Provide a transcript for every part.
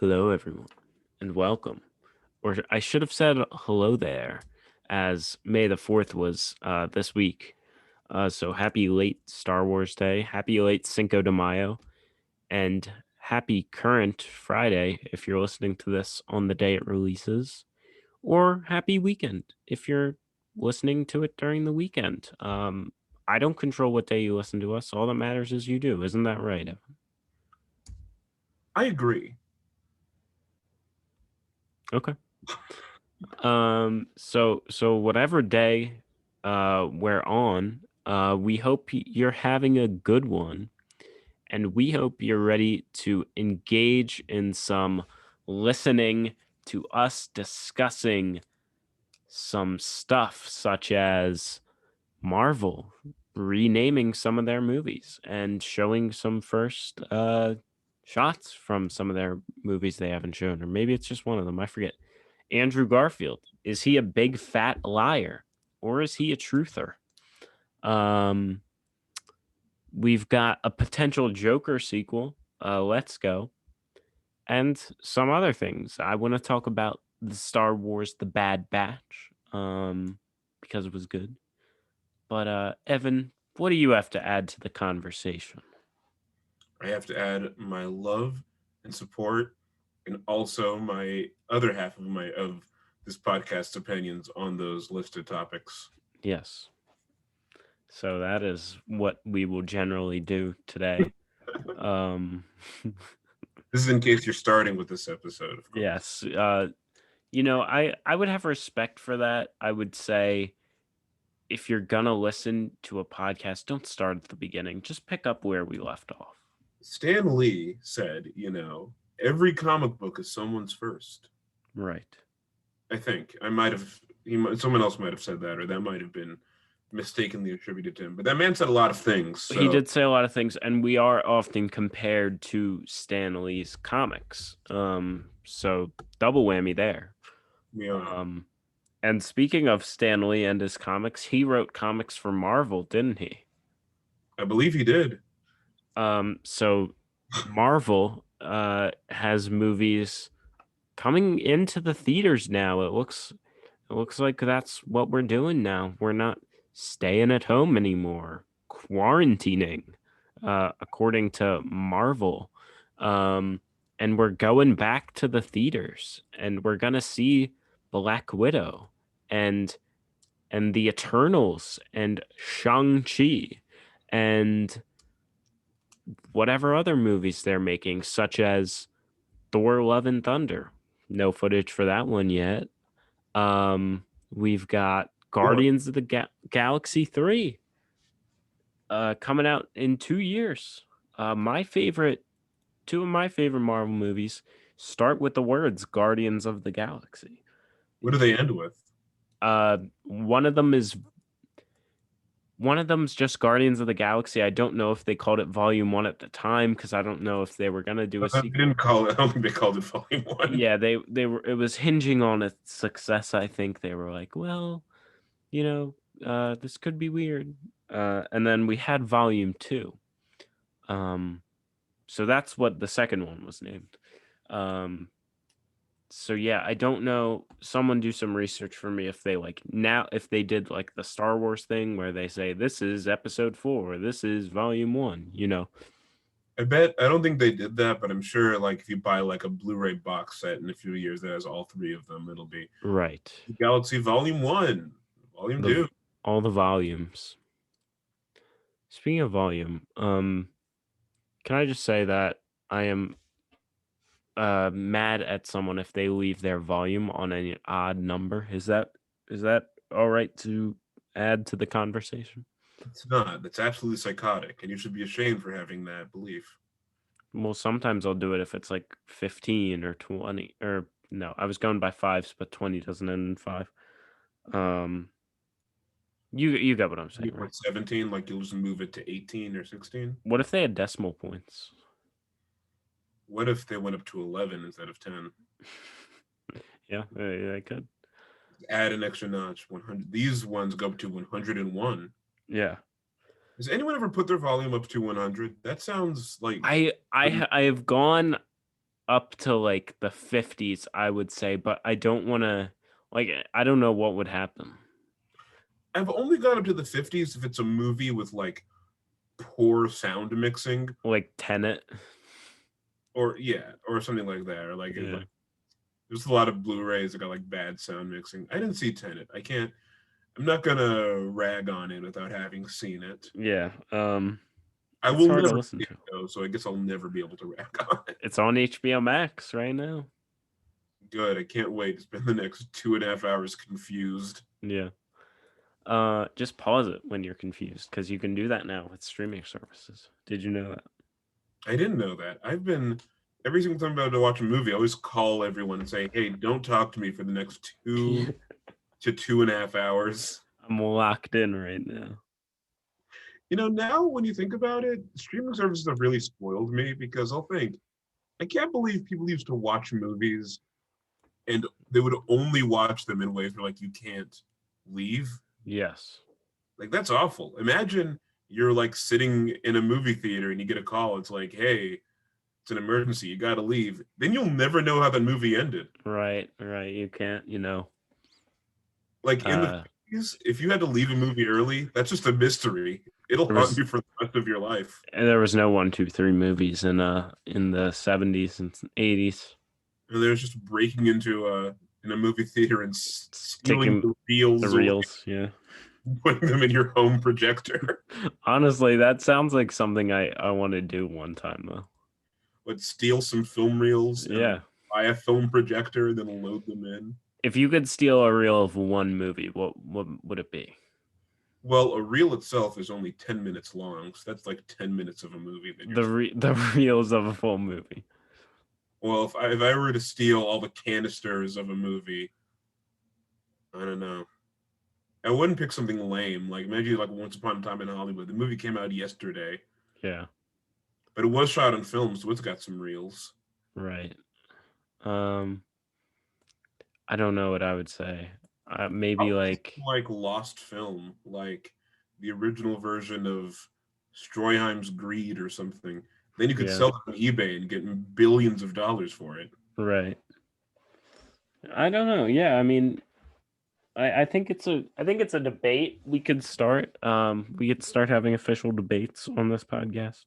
Hello, everyone, and welcome. Or I should have said hello there, as May the 4th was this week. So happy late Star Wars Day, happy late Cinco de Mayo, and happy current Friday if you're listening to this on the day it releases, or happy weekend if you're listening to it during the weekend. I don't control what day you listen to us. All that matters is you do. Isn't that right, Evan? I agree. Okay. So whatever day we're on, we hope you're having a good one, and we hope you're ready to engage in some listening to us discussing some stuff such as Marvel renaming some of their movies and showing some first shots from some of their movies they haven't shown, or maybe it's just one of them. I forget. Andrew Garfield, is he a big fat liar or is he a truther? Um, we've got a potential Joker sequel. Let's go. And some other things. I want to talk about the Star Wars The Bad Batch because it was good. But Evan, what do you have to add to the conversation? I have to add my love and support, and also my other half of this podcast's opinions on those listed topics. Yes. So that is what we will generally do today. Um, This is in case you're starting with this episode, of course. yes. I would have respect for that. I would say if you're gonna listen to a podcast, don't start at the beginning. Just pick up where we left off. Stan Lee said, every comic book is someone's first. Right. I think I might have. Someone else might have said that, or that might have been mistakenly attributed to him. But that man said a lot of things. He So did say a lot of things, and we are often compared to Stan Lee's comics. So double whammy there. we are. Um, and speaking of Stan Lee and his comics, he wrote comics for Marvel, didn't he? I believe he did. So Marvel has movies coming into the theaters now. It looks like that's what we're doing now. We're not staying at home anymore, quarantining, according to Marvel. And we're going back to the theaters, and we're gonna see Black Widow and the Eternals and Shang-Chi and whatever other movies they're making, such as Thor: Love and Thunder. No footage for that one yet. We've got Boy, Guardians of the Galaxy 3 coming out in 2 years. Two of my favorite Marvel movies start with the words Guardians of the Galaxy. what do they end with? Uh, one of them is One of them's just Guardians of the Galaxy. I don't know if they called it Volume 1 at the time because I don't know if they were gonna do a They sequel. didn't call it. I don't think they called it Volume One. Yeah, they were. It was hinging on its success. I think they were like, well, this could be weird. And then we had Volume 2. Um, so that's what the second one was named. Um, so yeah, I don't know. Someone do some research for me if they did like the Star Wars thing where they say this is Episode 4, this is Volume 1. I don't think they did that, but I'm sure like if you buy like a Blu-ray box set in a few years that has all three of them, it'll be Right. Galaxy Volume One, Volume The Two. all the volumes. Speaking of volume, can I just say that I am mad at someone if they leave their volume on an odd number? Is that all right to add to the conversation? It's not. That's absolutely psychotic, and you should be ashamed for having that belief. Well, sometimes I'll do it if it's like 15 or 20, or no, I was going by fives, but 20 doesn't end in five. Um, you got what I'm saying, You right? want 17, like you'll just move it to 18 or 16. What if they had decimal points? What if they went up to 11 instead of 10? Yeah, I could. Add an extra notch. 100. These ones go up to 101. Yeah. Has anyone ever put their volume up to 100? That sounds like I have gone up to like the 50s, I would say, but I don't want to like I don't know what would happen. I've only gone up to the 50s if it's a movie with like poor sound mixing, Like Tenet. or yeah, or something like that, or Yeah. like there's a lot of Blu-rays that got like bad sound mixing. I didn't see Tenet. I can't. I'm not gonna rag on it without having seen it. Yeah. I It's will hard to never listen see it to. though, so I guess I'll never be able to rag on it. It's on HBO Max right now. Good. I can't wait to spend the next 2.5 hours confused. Yeah. Just pause it when you're confused because you can do that now with streaming services. Did you know that? I didn't know that. I've been every single time I'm about to watch a movie, I always call everyone and say, "Hey, don't talk to me for the next 2 to 2.5 hours." I'm locked in right now. Now when you think about it, streaming services have really spoiled me because I'll think, I can't believe people used to watch movies and they would only watch them in ways where like you can't leave. Yes. Like that's awful. Imagine you're like sitting in a movie theater and you get a call. It's like, hey, it's an emergency. You got to leave. Then you'll never know how the movie ended. Right. Right. You can't. Like in the Uh, 50s, if you had to leave a movie early, that's just a mystery. It'll there haunt was you for the rest of your life. there was no 1, 2, 3 movies in the 70s and 80s. And there's just breaking into in a movie theater and It's stealing taking the the reels away, reels. Yeah. putting them in your home projector. Honestly, that sounds like something I want to do one time though. Let's steal some film reels and then Yeah. buy a film projector and then load them in. If you could steal a reel of one movie, what would it be? Well, a reel itself is only 10 minutes long, so that's like 10 minutes of a movie that you're. The reels of a full movie. Well, if I were to steal all the canisters of a movie, I don't know. I wouldn't pick something lame. Like imagine like Once Upon a Time in Hollywood. The movie came out yesterday, Yeah. but it was shot on film, so it's got some reels. Right. Um, I don't know what I would say. Maybe Probably like like lost film, like the original version of Stroheim's Greed or something. Then you could yeah. sell it on eBay and get billions of dollars for it. Right. I don't know. Yeah, I mean, I think it's a debate we could start. We could start having official debates on this podcast.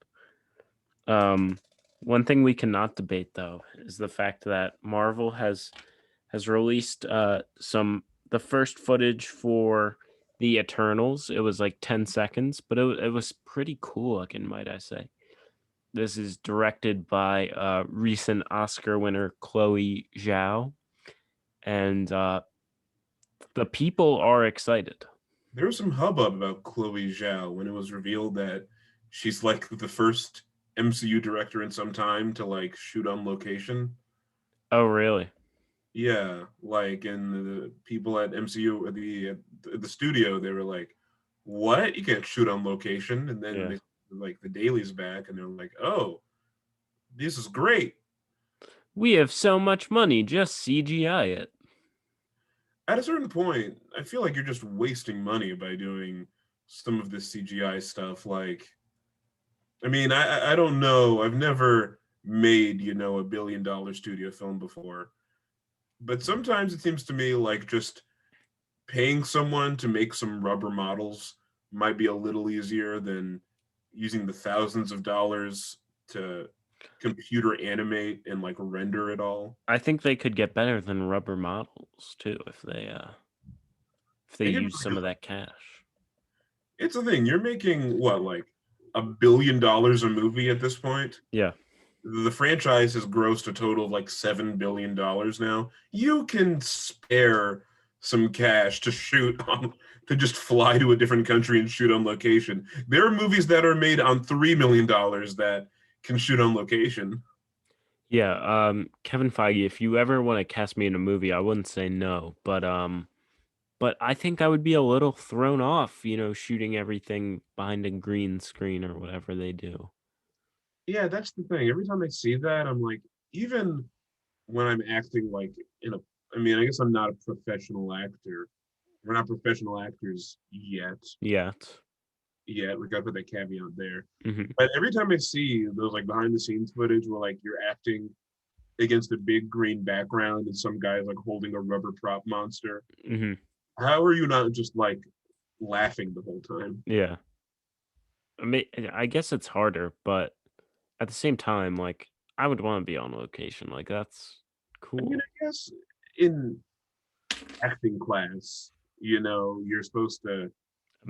Um, one thing we cannot debate though is the fact that Marvel has released some the first footage for the Eternals. It was like 10 seconds, but it was pretty cool looking, might I say. This is directed by recent Oscar winner Chloe Zhao, and the people are excited. There was some hubbub about Chloe Zhao when it was revealed that she's like the first MCU director in some time to like shoot on location. Oh, really? Yeah, like and the people at MCU at the studio, they were like, "What? You can't shoot on location?" And then Yeah. they like the Daily's back, and they're like, "Oh, this is great." We have so much money, just CGI it. At a certain point, I feel like you're just wasting money by doing some of this CGI stuff. Like, I mean, I don't know. I've never made $1 billion studio film before, but sometimes it seems to me like just paying someone to make some rubber models might be a little easier than using the thousands of dollars to computer animate and like render it all. I think they could get better than rubber models too if they They get use really some good. of that cash. It's the thing. You're making what, like $1 billion a movie at this point? Yeah. The franchise has grossed a total of like $7 billion now. You can spare some cash to shoot on, to just fly to a different country and shoot on location. There are movies that are made on $3 million that can shoot on location. Yeah, Kevin Feige, if you ever want to cast me in a movie, I wouldn't say no, but I think I would be a little thrown off, shooting everything behind a green screen or whatever they do. Yeah, that's the thing. Every time I see that, I'm like, even when I'm acting like in a, I mean, I guess I'm not a professional actor. We're not professional actors yet. Yeah. Yet we got to put that caveat there. Hmm. But every time I see those like behind the scenes footage where like you're acting against a big green background and some guy's like holding a rubber prop monster. Hmm. How are you not just like laughing the whole time? Yeah. I mean, I guess it's harder, but at the same time, like, I would want to be on location. Like, that's I mean, cool. I guess in acting class, you're supposed to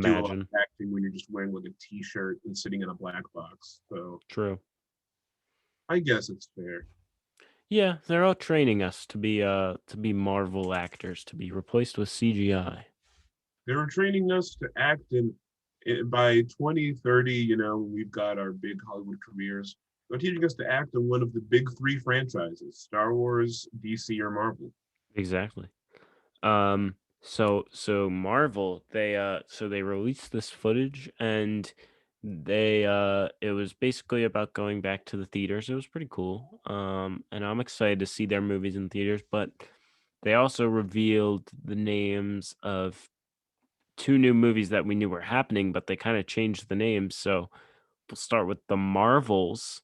do a lot Imagine. of acting when you're just wearing like a t-shirt and sitting in a black box. So True. I guess it's fair. Yeah, they're all training us to be Marvel actors to be replaced with CGI. They were training us to act in by 2030, we've got our big Hollywood careers. They're teaching us to act in one of the big three franchises: Star Wars, DC, or Marvel. Exactly. So Marvel, they released this footage and it was basically about going back to the theaters. It was pretty cool. And I'm excited to see their movies in theaters, but they also revealed the names of two new movies that we knew were happening, but they kind of changed the names. So we'll start with the Marvels.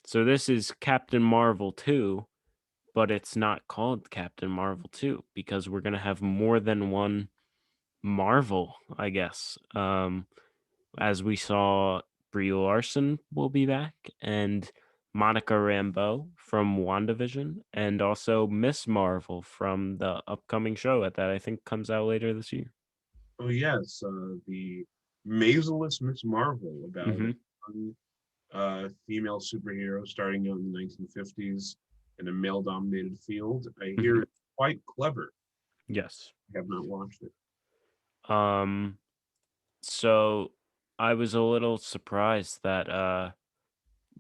So this is Captain Marvel 2, but it's not called Captain Marvel 2 because we're going to have more than one Marvel, I guess. As we saw, Brie Larson will be back and Monica Rambeau from WandaVision and also Miss Marvel from the upcoming show that I think comes out later this year. Oh yes, the Mazeless Miss Marvel about a Mhm. young female superhero starting out in the 1950s in a male-dominated field. I hear Mhm. it's quite clever. Yes. I have not watched it. Um so I was a little surprised that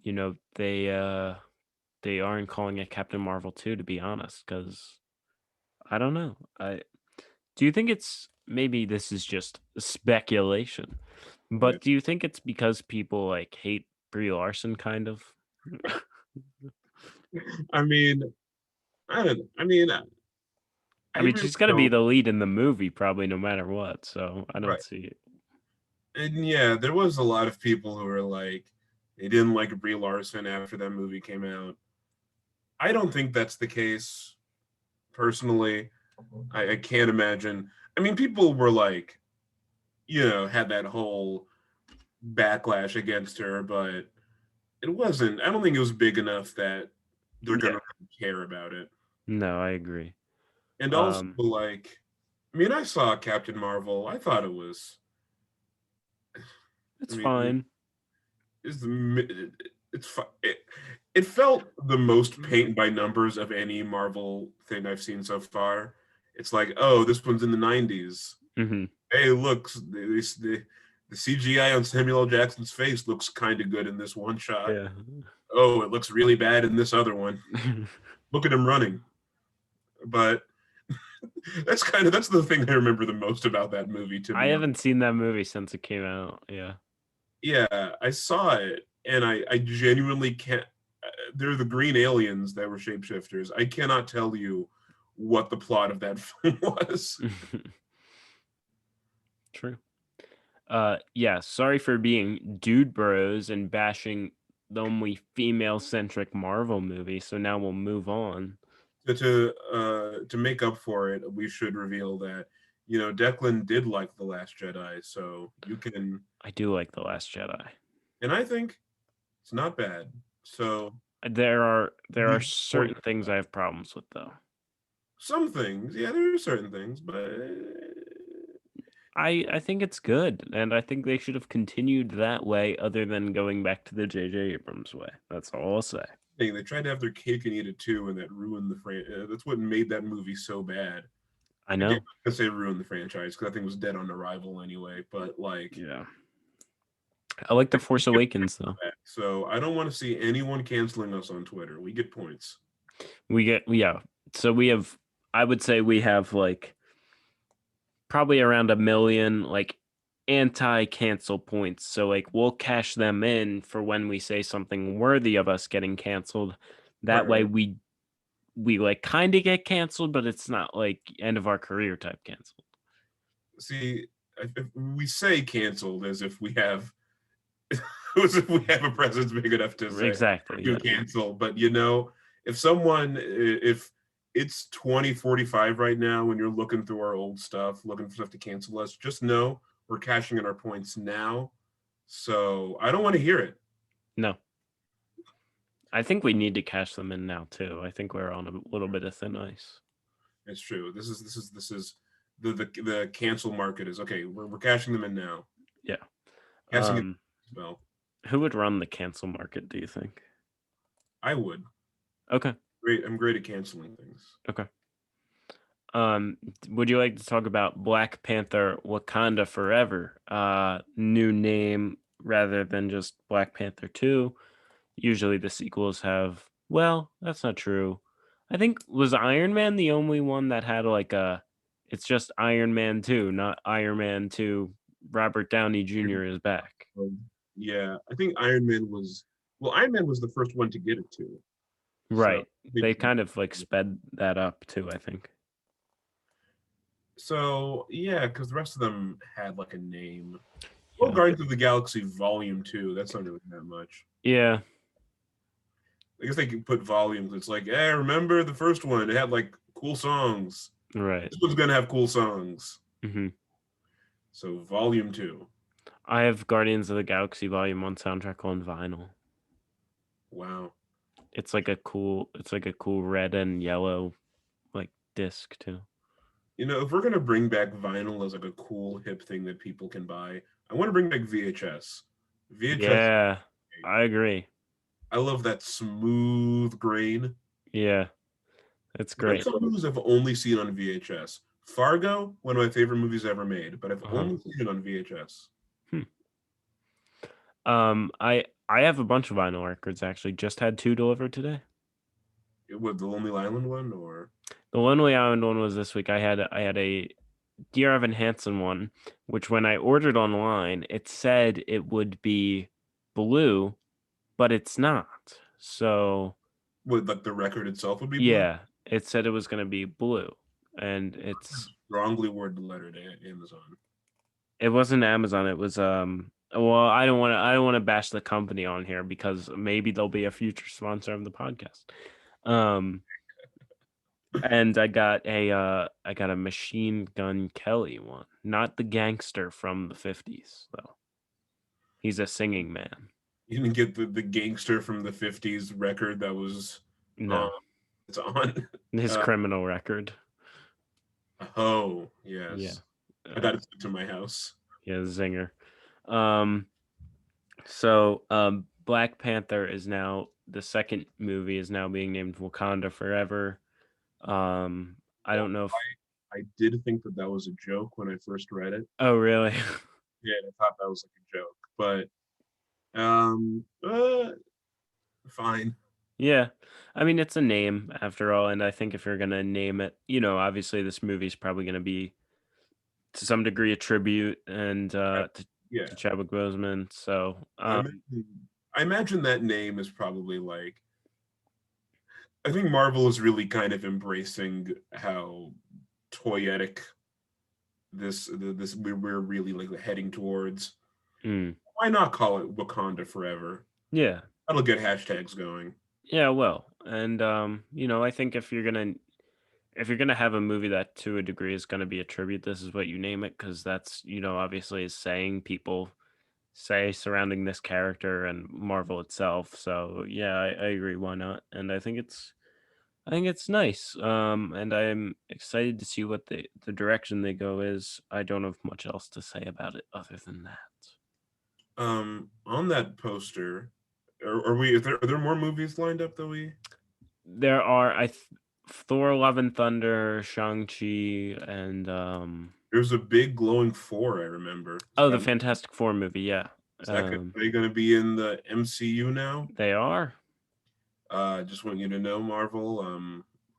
you know, they aren't calling it Captain Marvel 2 to be honest cuz I don't know. I Do you think it's maybe this is just speculation, Okay. but do you think it's because people like hate Brie Larson kind of? I mean, I don't. I mean, I I mean, really she's gonna be don't. the lead in the movie probably no matter what, so I don't Right. see it. And yeah, there was a lot of people who were like, they didn't like Brie Larson after that movie came out. I don't think that's the case personally. I can't imagine. I mean, people were like, had that whole backlash against her, but it wasn't. I don't think it was big enough that they're Yeah. gonna care about it. No, I agree. And also, Um, like, I mean, I saw Captain Marvel. I thought it was. I it's mean, fine. is the it felt the most paint by numbers of any Marvel thing I've seen so far. It's like, oh, this one's in the '90s. Mhm. Hey, look, the CGI on Samuel L. Jackson's face looks kind of good in this one shot. Yeah. Oh, it looks really bad in this other one. Look at him running. But that's the thing I remember the most about that movie, to I be honest. haven't seen that movie since it came out. Yeah. Yeah, I saw it, and I genuinely can't. They're the green aliens that were shapeshifters. I cannot tell you what the plot of that film was. True. Yeah, sorry for being dude bros and bashing the only female centric Marvel movie. So now we'll move on. To make up for it, we should reveal that Declan did like The Last Jedi, so you can, I do like The Last Jedi. and I think it's not bad. So There are you point certain things I have problems with though. some things, yeah, there are certain things, but I think it's good, and I think they should have continued that way, other than going back to the J.J. Abrams way. That's all I'll say. they tried to have their cake and eat it too, and that ruined the that's what made that movie so bad. I Again, know. I'm gonna say ruined the franchise because I think it was dead on arrival anyway. But like, Yeah, I like the Force Awakens though. so I don't want to see anyone canceling us on Twitter. We get points. We get yeah. So we have. I would say we have like probably around 1 million like anti-cancel points. So like we'll cash them in for when we say something worthy of us getting canceled. Right, That way right. we like kind of get canceled, but it's not like end of our career type canceled. See, if we say canceled as if we have, as if we have a presence big enough to say Exactly. you Yeah. cancel, but if someone if it's 2045 right now and you're looking through our old stuff, looking for stuff to cancel us, just know we're cashing in our points now. So I don't want to hear it. No. I think we need to cash them in now too. I think we're on a little bit of thin ice. It's true. This is the cancel market is okay. We're cashing them in now. Yeah. Casting it Um, spell. who would run the cancel market, do you think? I would. Okay. Great. I'm great at canceling things. Okay. Would you like to talk about Black Panther Wakanda Forever? New name rather than just Black Panther 2. Usually the sequels have, well, that's not true. I think was Iron Man the only one that had like a it's just Iron Man 2, not Iron Man 2 Robert Downey Jr. is back. Yeah, I think Iron Man was well. Iron Man was the first one to get it too. So Right. they They just kind of like sped that up too, I think. so yeah, because the rest of them had like a name. Well, Yeah. Guardians of the Galaxy Volume Two. That's not really that much. Yeah, I guess they can put volumes. It's like, hey, remember the first one? It had like cool songs. right. This one's gonna have cool songs. Hmm. So Volume Two. I have Guardians of the Galaxy Volume 1 soundtrack on vinyl. Wow. It's like a cool red and yellow like disc too. You know, if we're gonna bring back vinyl as like a cool hip thing that people can buy, I want to bring back VHS. VHS. Yeah, I agree. I love that smooth grain. Yeah, it's There's great. some movies I've only seen on VHS. Fargo, one of my favorite movies ever made, but I've Uh-huh. only seen it on VHS. Hmm. I have a bunch of vinyl records actually. Just had 2 delivered today. With the Lonely Island one, or The Lonely Island one was this week. I had a Dear Evan Hansen one, which when I ordered online, it said it would be blue, but it's not. So would like the record itself would be blue. yeah, it said it was going to be blue, and it's Strongly worded letter to Amazon. it wasn't Amazon. It was well, I don't want to bash the company on here because maybe they'll be a future sponsor of the podcast. Um, and I got a Machine Gun Kelly one, not the gangster from the 50s though. He's a singing man. You didn't get the gangster from the '50s record that was on. No, It's on. his Uh, criminal record. oh Yeah, yes, I uh, got it to my house. yeah, zinger. Um, so Black Panther is now the second movie is now being named Wakanda Forever. Um, I Well, don't know if. I did think that that was a joke when I first read it. Oh, really? Yeah, I thought that was like a joke, but fine. Yeah. I mean, it's a name after all, and I think if you're gonna name it, obviously this movie is probably gonna be to some degree a tribute and Yeah, to Chadwick Boseman. So, I imagine, I imagine that name is probably like. I think Marvel is really kind of embracing how toyetic this we're really like heading towards. mm, Why not call it Wakanda Forever? yeah, That'll get hashtags going. yeah, well, and I think if you're gonna have a movie that to a degree is gonna be a tribute, this is what you name it because that's obviously is saying people say surrounding this character and Marvel itself. So yeah, I agree. Why not? And I think it's nice. And I'm excited to see what the direction they go is. I don't have much else to say about it other than that. On that poster, are we? Are there more movies lined up that we? There are Thor: Love and Thunder, Shang Chi, and There's a big glowing four. I remember. oh, the Fantastic Four movie. Yeah, Is that are they going to be in the MCU now? they are. Just want you to know, Marvel.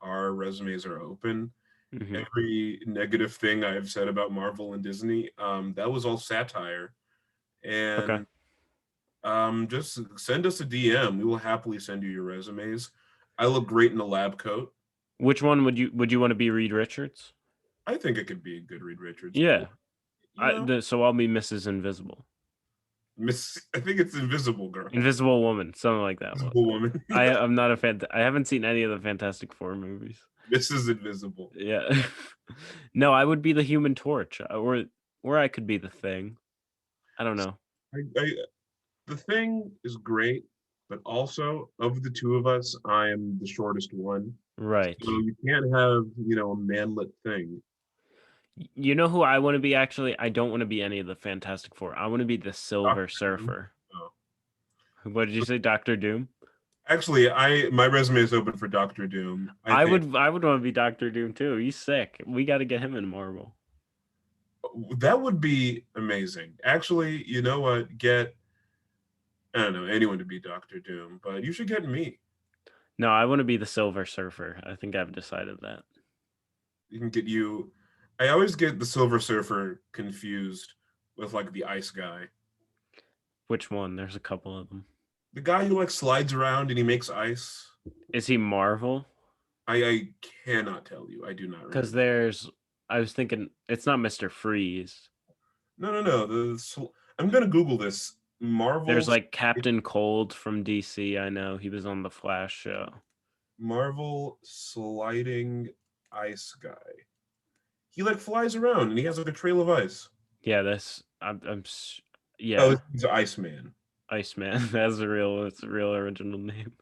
Our resumes are open. Hmm. Every negative thing I've said about Marvel and Disney, that was all satire. Okay. And just send us a DM. We will happily send you your resumes. I look great in a lab coat. Which one would you want to be Reed Richards? I think it could be a good Reed Richards. Yeah. You know, So I'll be Mrs. Invisible. I think it's Invisible Girl. Invisible Woman, something like that. Invisible Woman. I'm not a fan. I haven't seen any of the Fantastic Four movies. Mrs. Invisible. Yeah. No, I would be the Human Torch, or I could be the Thing. I don't know. The Thing is great, but also of the two of us, I am the shortest one. Right. So you can't have, a manlet thing. You know who I want to be? Actually, I don't want to be any of the Fantastic Four. I want to be the Silver Doctor Doom. Surfer. Oh. What did you say, Doctor Doom? Actually, my resume is open for Doctor Doom. I think I would want to be Doctor Doom too. He's sick. We got to get him in Marvel. that would be amazing. Actually, you know what? I don't know anyone to be Doctor Doom, but you should get me. No, I want to be the Silver Surfer. I think I've decided that. You can get you. I always get the Silver Surfer confused with like the ice guy. Which one? There's a couple of them. The guy who like slides around and he makes ice. Is he Marvel? I cannot tell you. I do not Because remember. there's. I was thinking it's not Mr. Freeze. No. I'm gonna Google this. There's like Captain Cold from DC. I know he was on the Flash show. Marvel sliding ice guy. He like flies around and he has like a trail of ice. Yeah, yeah, Oh, he's Iceman. Iceman. That's a real. It's a real original name.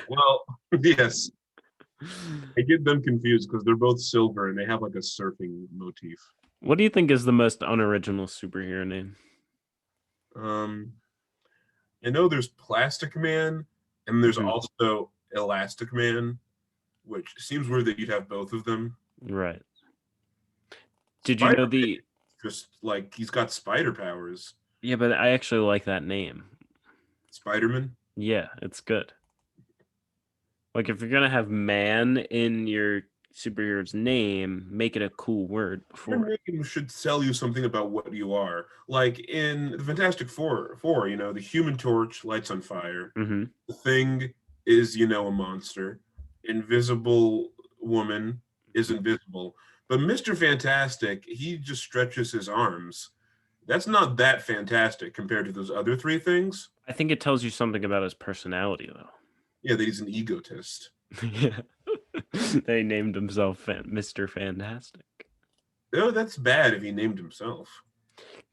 Well, yes. I get them confused because they're both silver and they have like a surfing motif. What do you think is the most unoriginal superhero name? Um, I know there's Plastic Man and there's Mhm. also Elastic Man, which seems weird that you'd have both of them. Right. Did you Spider know the? just like he's got spider powers. Yeah, but I actually like that name. Spider-Man. Yeah, it's good. Like if you're gonna have man in your superhero's name, make it a cool word Your before. name should tell you something about what you are. Like in the Fantastic Four, the Human Torch lights on fire. Mm-hmm. The Thing is, a monster. Invisible Woman is invisible. But Mr. Fantastic, he just stretches his arms. That's not that fantastic compared to those other three things. I think it tells you something about his personality, though. Yeah, that he's an egotist. Yeah. They named himself Mr. Fantastic. Oh, that's bad if he named himself.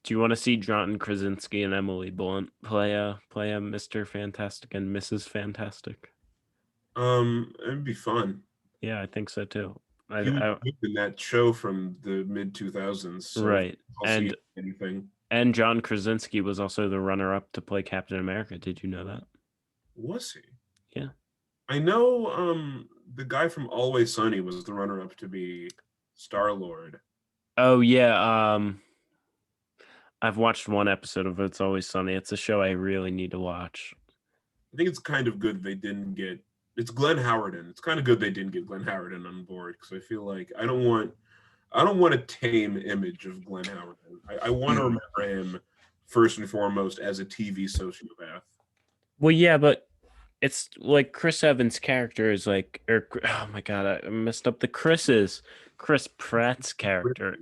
Do you want to see John Krasinski and Emily Blunt play a Mr. Fantastic and Mrs. Fantastic? It'd be fun. Yeah, I think so too. He was good in that show from the mid 2000s. So Right. I'll see anything. And John Krasinski was also the runner-up to play Captain America. Did you know that? Was he? Yeah. I know the guy from Always Sunny was the runner-up to be Star-Lord. Oh yeah. I've watched one episode of It's Always Sunny. It's a show I really need to watch. I think it's kind of good they didn't get. It's Glenn Howerton. It's kind of good they didn't get Glenn Howerton on board because I feel like I don't want a tame image of Glenn Howerton. I want to remember him first and foremost as a TV sociopath. Well, yeah, but it's like Chris Evans' character is like, oh my god, I messed up the Chris's. Chris Pratt's character.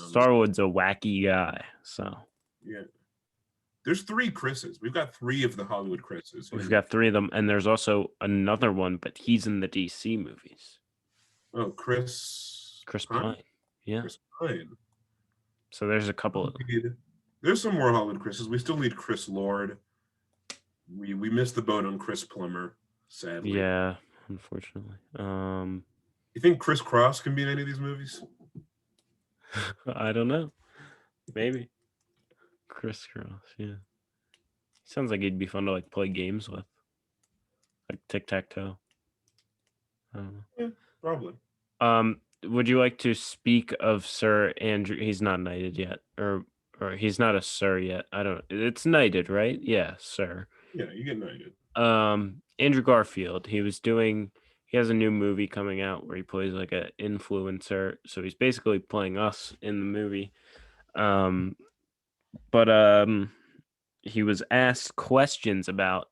Starwood's a wacky guy, so yeah. There's 3 Chris's. We've got 3 of the Hollywood Chris's. we've got 3 of them, and there's also another one, but he's in the DC movies. Oh, Chris Pine. Yeah. Chris Pine. So there's a couple of them. There's some more Hollywood Chris's. We still need Chris Lord. We missed the boat on Chris Plummer, sadly. Yeah, unfortunately. You think Chris Cross can be in any of these movies? I don't know. Maybe. Chris Cross, yeah. Sounds like he'd be fun to like play games with. Like tic-tac-toe. Yeah, probably. Would you like to speak of Sir Andrew? He's not knighted yet, or he's not a sir yet. I don't. It's knighted, right? Yeah, sir. Yeah, you get knighted. Andrew Garfield. He has a new movie coming out where he plays like an influencer. So he's basically playing us in the movie. But he was asked questions about,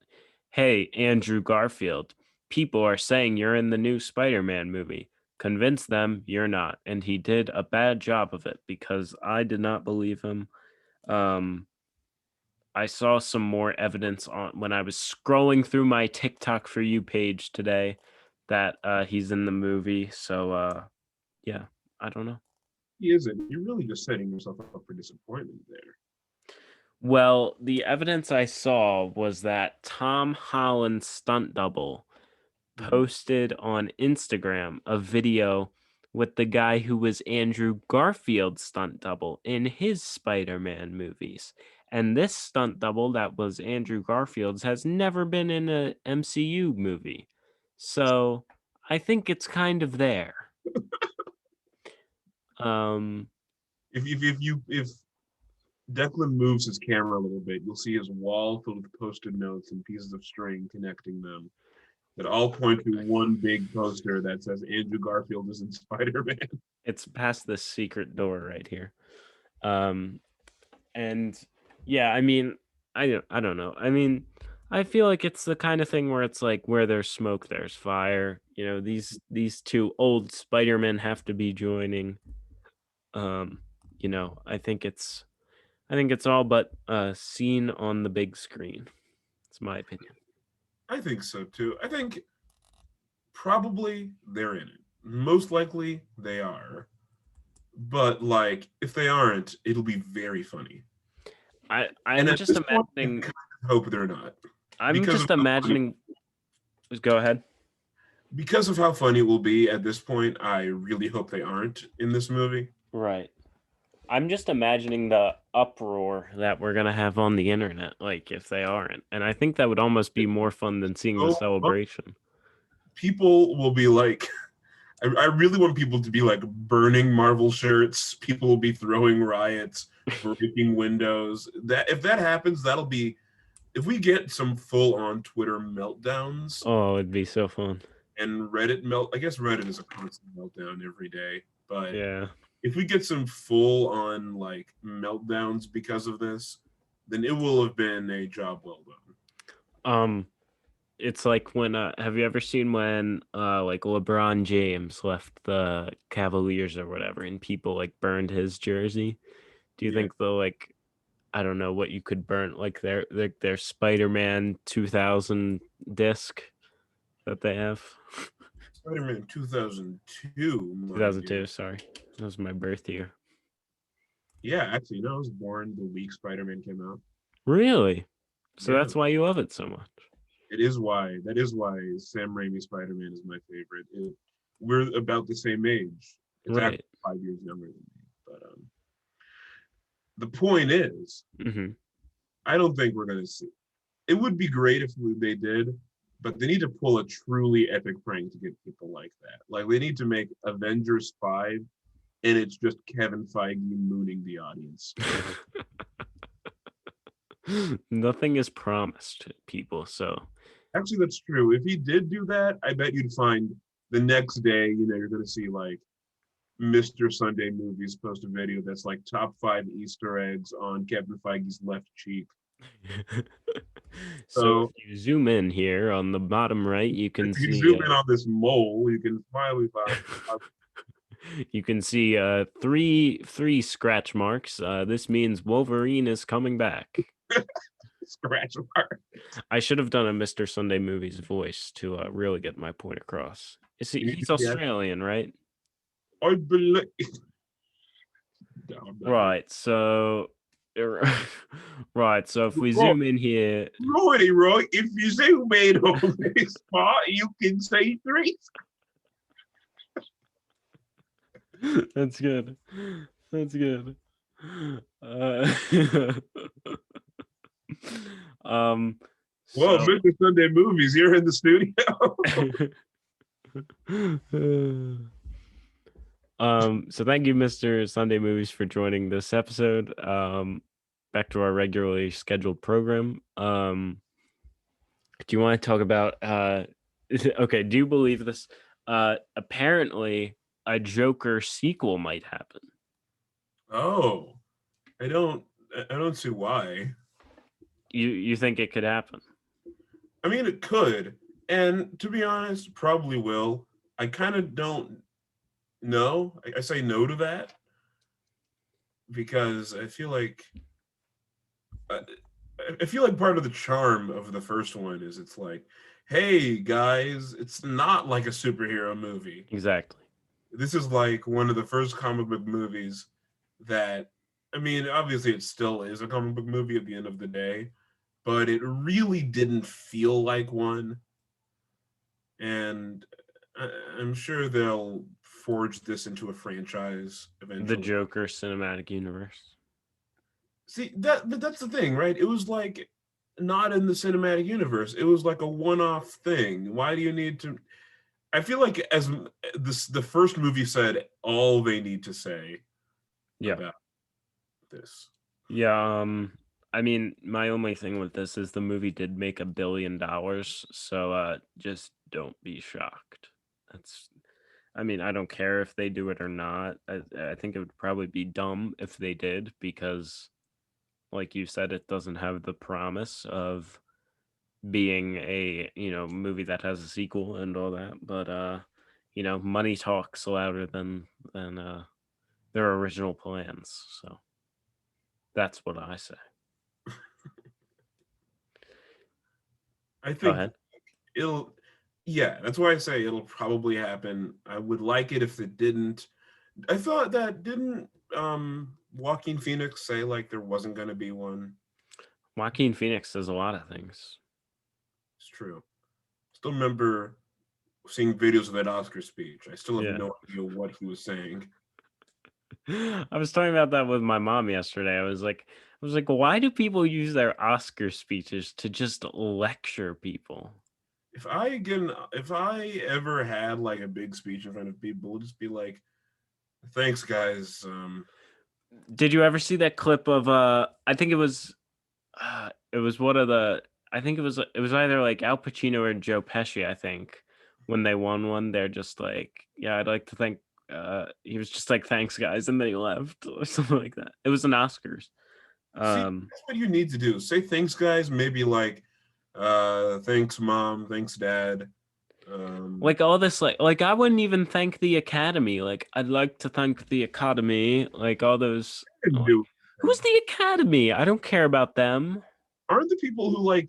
hey, Andrew Garfield, people are saying you're in the new Spider-Man movie. Convince them you're not. And he did a bad job of it because I did not believe him. Um, I saw some more evidence on when I was scrolling through my TikTok for you page today that he's in the movie. So yeah, I don't know. He isn't. You're really just setting yourself up for disappointment there. Well, the evidence I saw was that Tom Holland's stunt double Mhm. posted on Instagram a video with the guy who was Andrew Garfield's stunt double in his Spider-Man movies. And this stunt double that was Andrew Garfield's has never been in a MCU movie. So I think it's kind of there. Um, If Declan moves his camera a little bit, you'll see his wall filled with post-it notes and pieces of string connecting them that all point to one big poster that says Andrew Garfield is in Spider-Man. it's past the secret door right here. Um, And yeah, I mean, I don't know. I mean, I feel like it's the kind of thing where it's like where there's smoke, there's fire. You know, these two old Spider-Men have to be joining. Um, you know, I think it's all but seen on the big screen. It's my opinion. I think so too. I think probably they're in it. Most likely they are. But like if they aren't, it'll be very funny. And I'm at just this point, I imagining. kind of hope they're not. I'm Because of just how funny imagining. Go ahead. because of how funny it will be at this point, I really hope they aren't in this movie. Right. I'm just imagining the uproar that we're gonna have on the internet, like if they aren't. And I think that would almost be more fun than seeing the So celebration. people will be like I really want people to be like burning Marvel shirts. People will be throwing riots, breaking windows. That if that happens, that'll be if we get some full on Twitter meltdowns Oh, it'd be so fun. and Reddit melt. I guess Reddit is a constant meltdown every day, but Yeah. if we get some full on like meltdowns because of this, then it will have been a job well done. Um, it's like when have you ever seen when like LeBron James left the Cavaliers or whatever and people like burned his jersey? Do you Yeah, think the like I don't know what you could burn like their Spider-Man 2000 disc that they have? Spider-Man 2002, mind you. 2002, sorry. That was my birth year. Yeah, actually, no, I was born the week Spider-Man came out. Really? So Yeah, that's why you love it so much. that is why Sam Raimi Spider-Man is my favorite. We're about the same age. It's actually Right. 5 years younger than me. But the point is, Hmm. I don't think we're gonna see. It would be great if they did, but they need to pull a truly epic prank to get people like that. Like they need to make Avengers 5 and it's just Kevin Feige mooning the audience. Nothing is promised, people. So, Actually, that's true. If he did do that, I bet you'd find the next day, you're going to see like Mr. Sunday Movies post a video that's like top 5 Easter eggs on Kevin Feige's left cheek. so if So you zoom in here on the bottom right, you if can you see zoom in on this mole, you can finally find you can see three scratch marks. This means Wolverine is coming back. scratch mark. I should have done a Mr. Sunday Movies voice to really get my point across. You need to He's get, Australian, right? I believe. No, I'm not doing Right. So, right. So if we it. zoom in here, Righty, right. If you zoom in on this part, you can see three. that's good. That's good. Uh, um. Well, So. Mr. Sunday Movies, you're in the studio. So thank you, Mr. Sunday Movies, for joining this episode. Back to our regularly scheduled program. Do you want to talk about okay, do you believe this? Apparently a Joker sequel might happen. Oh, I don't. I don't see why. You think it could happen? I mean, it could, and to be honest, probably will. I kind of don't know. I say no to that because I feel like I, I feel like part of the charm of the first one is it's like, hey guys, it's not like a superhero movie. Exactly. This is like one of the first comic book movies that, I mean, obviously it still is a comic book movie at the end of the day, but it really didn't feel like one. And I'm sure they'll forge this into a franchise The eventually. Joker cinematic universe. See that, but that's the thing, right? It was like not in the cinematic universe. It was like a one-off thing. Why do you need to? I feel like as this the first movie said all they need to say Yeah. about this. Yeah, I mean, my only thing with this is the movie did make $1 billion, so just don't be shocked. That's I mean, I don't care if they do it or not. I think it would probably be dumb if they did because like you said, it doesn't have the promise of being a, movie that has a sequel and all that. But money talks louder than their original plans. So that's what I say. I Go think ahead. it'll, yeah, that's why I say it'll probably happen. I would like it if it didn't. I thought that didn't Joaquin Phoenix say like there wasn't going to be one. Joaquin Phoenix does a lot of things. It's true. Still remember seeing videos of that Oscar speech. I still have Yeah. no idea what he was saying. I was talking about that with my mom yesterday. I was like, why do people use their Oscar speeches to just lecture people? If I ever had like a big speech in front of people, it'll just be like, "Thanks, guys." Did you ever see that clip of I think it was one of the I think it was either like Al Pacino or Joe Pesci, I think. When they won one, they're just like, yeah, I'd like to thank he was just like, thanks guys, and then he left or something like that. It was an Oscars. See, Um that's what you need to do. Say thanks, guys. Maybe like, thanks, mom. Thanks, dad. Um, like all this like I wouldn't even thank the Academy. Like I'd like to thank the Academy, like all those do like who's the Academy? I don't care about them. aren't the people who like?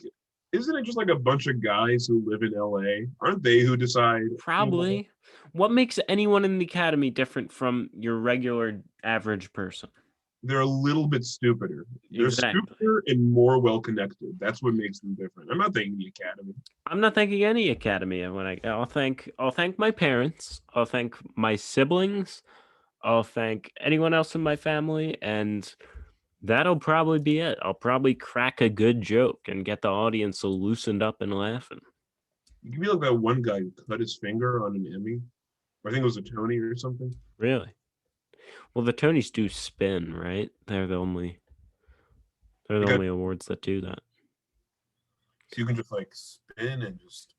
Isn't it just like a bunch of guys who live in LA? Aren't they who decide? You know, Probably. What makes anyone in the Academy different from your regular average person? they're a little bit stupider. They're Exactly. stupider and more well connected. That's what makes them different. I'm not thinking the Academy. I'm not thanking any Academy when I'll thank my parents, I'll thank my siblings, I'll thank anyone else in my family, and that'll probably be it. I'll probably crack a good joke and get the audience loosened up and laughing. You can be like that one guy who cut his finger on an Emmy. Or I think it was a Tony or something. Really? Well, the Tonys do spin, right? They're I the got only awards that do that. so you can just like spin and just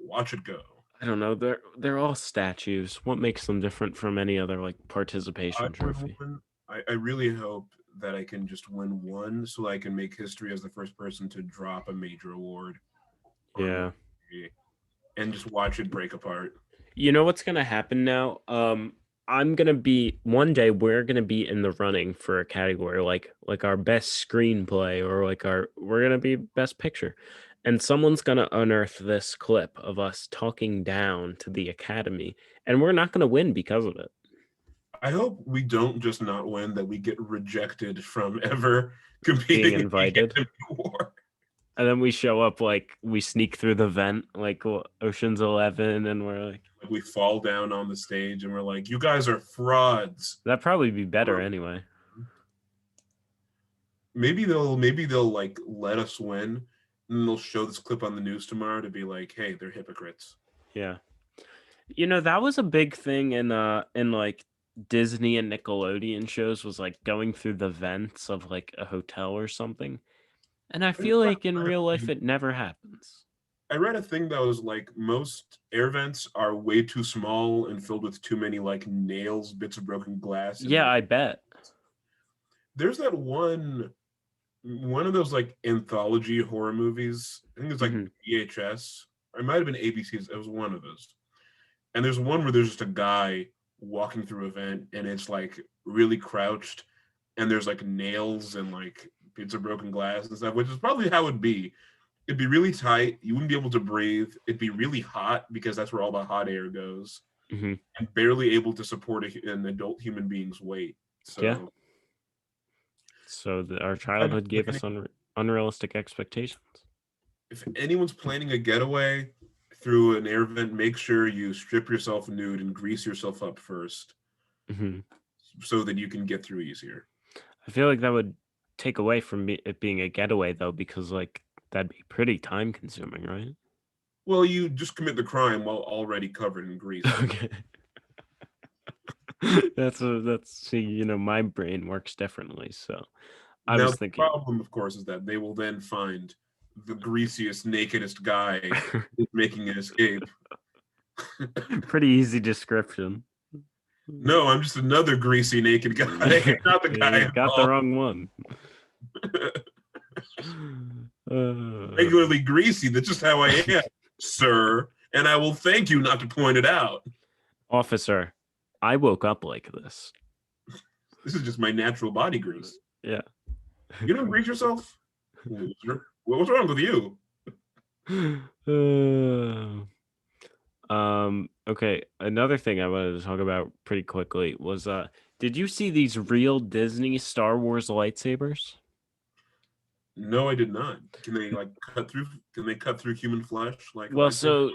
watch it go. I don't know. They're all statues. What makes them different from any other like I participation win trophy? one. I really hope that I can just win one so I can make history as the first person to drop a major award or a Yeah. movie and just watch it break apart. You know what's gonna happen now? I'm gonna be one day we're gonna be in the running for a category like our best screenplay or like our we're gonna be best picture. And someone's gonna unearth this clip of us talking down to the Academy, and we're not gonna win because of it. I hope we don't just not win, that we get rejected from ever Being competing in the invited. Academy Award. And then we show up like we sneak through the vent like Ocean's 11 and we're like Like we fall down on the stage and we're like, "You guys are frauds." that'd probably be better anyway. Maybe they'll like let us win, and they'll show this clip on the news tomorrow to be like, "Hey, they're hypocrites." Yeah. That was a big thing in like Disney and Nickelodeon shows was like going through the vents of like a hotel or something. And I feel like in real life it never happens. I read a thing that was like most air vents are way too small and filled with too many like nails, bits of broken glass, and Yeah, like I bet. there's that one of those like anthology horror movies. I think it's like Hmm. VHS. Or it might have been ABC's. It was one of those. And there's one where there's just a guy walking through a vent and it's like really crouched and there's like nails and like bits of broken glass and stuff, which is probably how it'd be. It'd be really tight. You wouldn't be able to breathe. It'd be really hot because that's where all the hot air goes, Hmm. and barely able to support an adult human being's weight. Yeah. So, So our I'd be childhood gave us planning- unrealistic expectations. if anyone's planning a getaway through an air vent, make sure you strip yourself nude and grease yourself up first, Hmm. so that you can get through easier. I feel like that would take away from it being a getaway, though, because like that'd be pretty time consuming, right? Well, you just commit the crime while already covered in grease. Okay. That's see, my brain works differently, so I Now, was the thinking problem, of course, is that they will then find the greasiest, nakedest guy who's making an escape. pretty easy description. No, I'm just another greasy, naked guy, not the guy You got the involved. wrong one. Regularly greasy. That's just how I am, sir. And I will thank you not to point it out. Officer, I woke up like this. This is just my natural body grease. Yeah. You don't grease yourself? Loser. What's wrong with you? Okay, another thing I wanted to talk about pretty quickly was did you see these real Disney Star Wars lightsabers? No, I did not. Can they cut through? Can they cut through human flesh like Well, lightsabers? so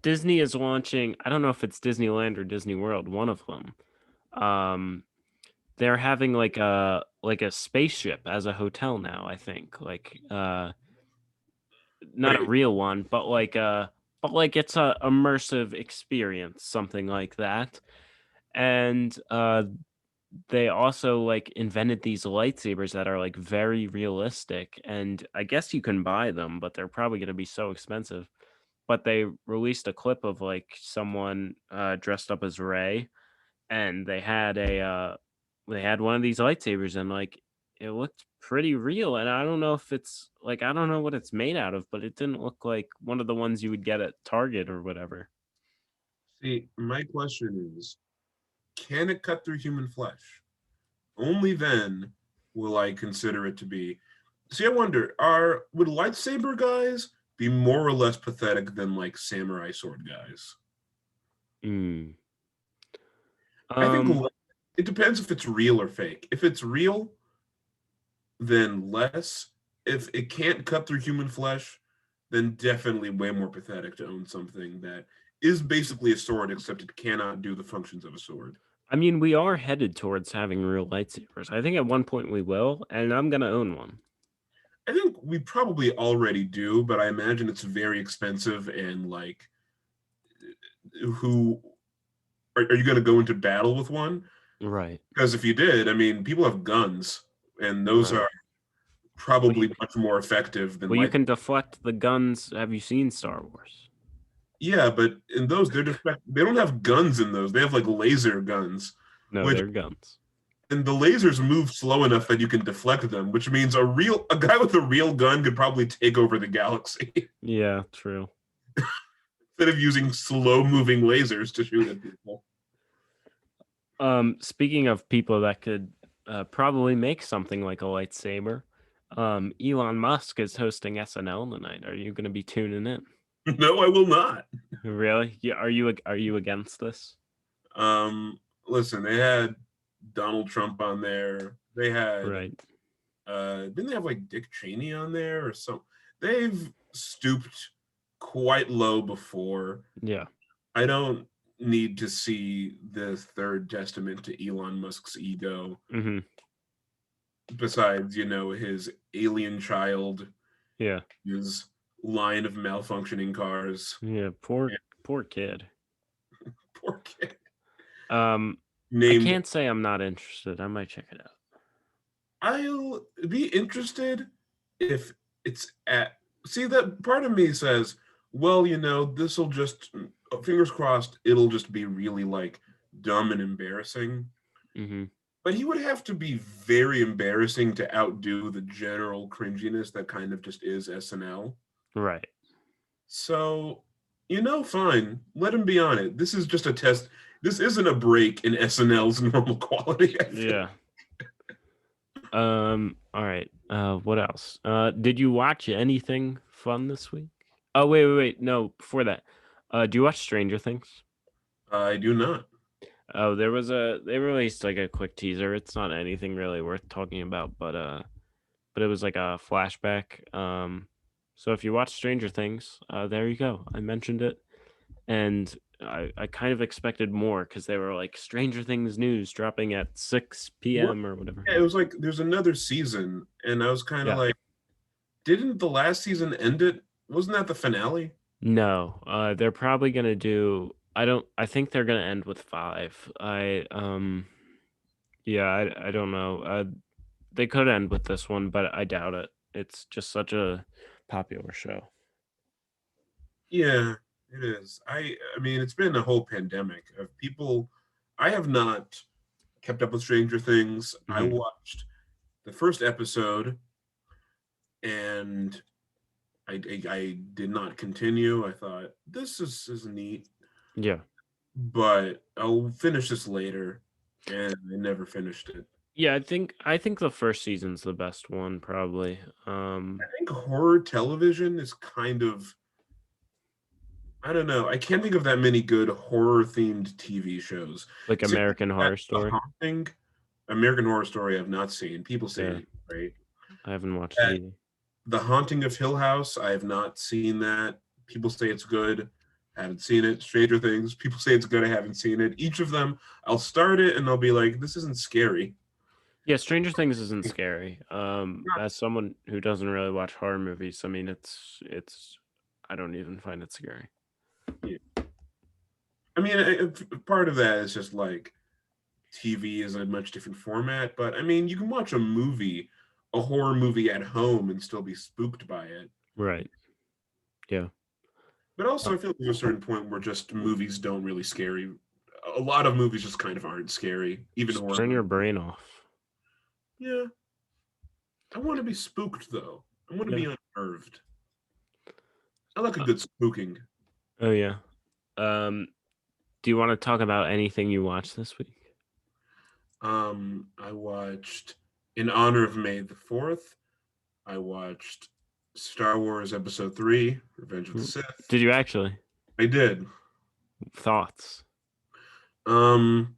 Disney is launching, I don't know if it's Disneyland or Disney World, one of them. They're having like a spaceship as a hotel now, I think. Like not a Wait, real one, but like it's a immersive experience, something like that. And they also like invented these lightsabers that are like very realistic, and I guess you can buy them, but they're probably going to be so expensive. But they released a clip of like someone dressed up as Rey, and they had one of these lightsabers, and like it looked pretty real. And I don't know if it's like, I don't know what it's made out of, but it didn't look like one of the ones you would get at Target or whatever. see, my question is, can it cut through human flesh? Only then will I consider it to be. See, I wonder, would lightsaber guys be more or less pathetic than like samurai sword guys? Mm. I think Um, it depends if it's real or fake. If it's real, then less. If it can't cut through human flesh, then definitely way more pathetic to own something that is basically a sword, except it cannot do the functions of a sword. I mean, we are headed towards having real lightsabers. I think at one point we will, and I'm gonna own one. I think we probably already do, but I imagine it's very expensive and like, who are you going to go into battle with one? Right, Because if you did, I mean, people have guns, and those right. are Well, you, probably much more effective than well, you light. can deflect the guns. Have you seen Star Wars? Yeah, but in those, they don't have guns in those. They have like laser guns, No, which they're guns. and the lasers move slow enough that you can deflect them, which means a guy with a real gun could probably take over the galaxy Yeah, true. instead of using slow moving lasers to shoot at people. Speaking of people that could probably make something like a lightsaber, Elon Musk is hosting SNL tonight. Are you going to be tuning in? No, I will not. Really? Yeah. Are you against this? Um, Listen, they had Donald Trump on there. They had Right. didn't they have like Dick Cheney on there or some? They've stooped quite low before. Yeah. I don't need to see the third testament to Elon Musk's ego. Mm-hmm. Besides, his alien child, Yeah. his line of malfunctioning cars. Yeah. Poor kid. Poor kid. I Named. can't say I'm not interested. I might check it out. I'll be interested if it's at. See, that part of me says, well, this will just, fingers crossed, it'll just be really like dumb and embarrassing. Mm-hmm. But he would have to be very embarrassing to outdo the general cringiness that kind of just is SNL. Right. So, fine, let him be on it. This is just a test. This isn't a break in SNL's normal quality, I think. Yeah. All right. What else? Did you watch anything fun this week? Oh, wait. No, before that. Do you watch Stranger Things? I do not. Oh, they released like a quick teaser. It's not anything really worth talking about, but it was like a flashback. So if you watch Stranger Things, there you go. I mentioned it, and I kind of expected more because they were like Stranger Things news dropping at 6 What? p.m. or whatever. Yeah, it was like there's another season, and I was kind of Yeah. like, didn't the last season end it? Wasn't that the finale? No, they're probably gonna do. I don't. I think they're gonna end with five. Yeah, I don't know. They could end with this one, but I doubt it. It's just such a popular show. Yeah, it is. I mean, it's been a whole pandemic of people. I have not kept up with Stranger Things. I Hmm. watched the first episode and I did not continue. I thought this is neat, Yeah. but I'll finish this later, and I never finished it. Yeah, I think the first season's the best one probably. I think horror television is kind of, I don't know. I can't think of that many good horror themed TV shows. Like Same thing American with that Horror The Story. Haunting, American Horror Story. I've not seen. People say Yeah, it's great. I haven't watched it That either. The Haunting of Hill House. I have not seen that. People say it's good. Haven't seen it. Stranger Things. People say it's good. I haven't seen it. Each of them, I'll start it and I'll be like, this isn't scary. Yeah, Stranger Things isn't scary. As someone who doesn't really watch horror movies, I mean, it's I don't even find it scary. Yeah. I mean, part of that is just like TV is a much different format, but I mean, you can watch a horror movie at home and still be spooked by it. Right. Yeah. But also, I feel like there's a certain point where just movies don't really scary. A lot of movies just kind of aren't scary, even Just horror turn your movies. brain off. Yeah, I want to be spooked though. I want to Yeah. be unnerved. I like a Uh, good spooking. oh yeah. Um, do you want to talk about anything you watched this week? I watched in honor of May the 4th. I watched Star Wars Episode 3, Revenge of the Mm. Sith. Did you actually? I did. Thoughts? Um,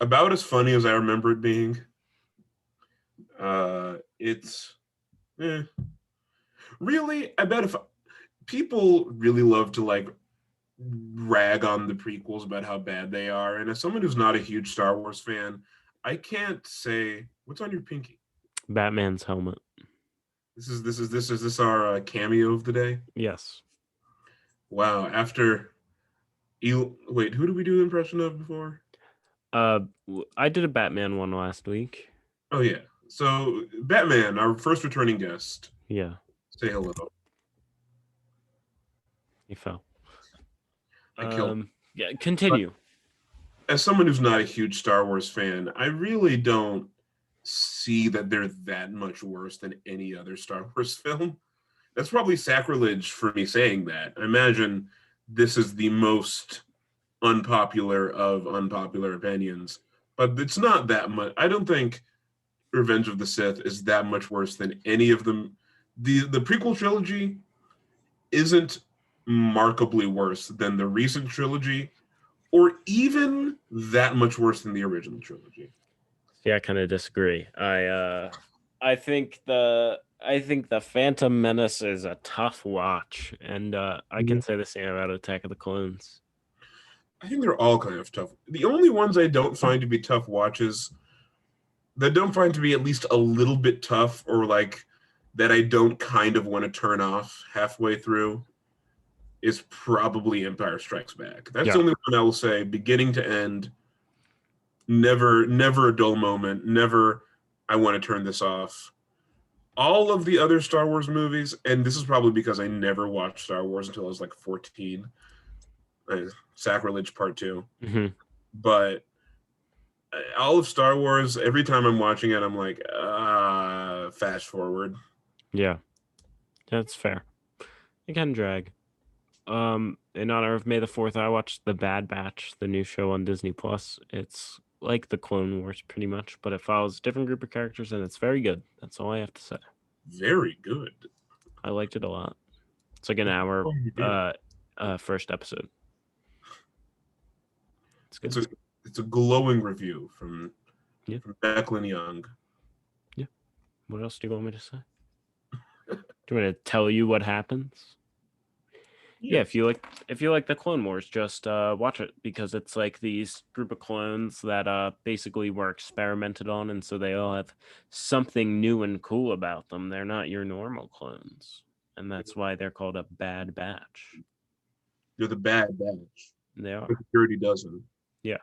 about as funny as I remember it being. It's eh. Really, I bet if people really love to like rag on the prequels about how bad they are, and as someone who's not a huge Star Wars fan, I can't say what's on your pinky. Batman's helmet. This is our cameo of the day. Yes. Wow. Wait, who did we do the impression of before? I did a Batman one last week. Oh yeah. So Batman, our first returning guest. Yeah, Say hello. he fell. I killed him. Yeah, But continue. as someone who's not a huge Star Wars fan, I really don't see that they're that much worse than any other Star Wars film. That's probably sacrilege for me saying that. I imagine this is the most unpopular of unpopular opinions, but it's not that much. I don't think Revenge of the Sith is that much worse than any of them. The prequel trilogy isn't markedly worse than the recent trilogy, or even that much worse than the original trilogy. Yeah, I kind of disagree. I think the Phantom Menace is a tough watch, and I can Mhm. say the same about Attack of the Clones. I think they're all kind of tough. The only ones I don't find to be tough watches, that don't find to be at least a little bit tough, or like that I don't kind of want to turn off halfway through, is probably Empire Strikes Back. That's the Yeah, only one I will say, beginning to end, never a dull moment, never I want to turn this off. All of the other Star Wars movies, and this is probably because I never watched Star Wars until I was like 14. Sacrilege Part 2. hmm But all of Star Wars, every time I'm watching it, I'm like, fast forward. yeah, that's fair. It can drag. In honor of May the 4th, I watched The Bad Batch, the new show on Disney Plus. It's like the Clone Wars pretty much, but it follows a different group of characters, and it's very good. That's all I have to say. Very good. I liked it a lot. It's like an hour Oh, you did. first episode. It's It's good. a glowing review from Yeah. Declan Young. Yeah. What else do you want me to say? Do you want me to tell you what happens? Yeah, Yes. if you like the Clone Wars, just watch it because it's like these group of clones that basically were experimented on, and so they all have something new and cool about them. They're not your normal clones, and that's why they're called a Bad Batch. You're the Bad Batch. They The are. security dozen. Yeah.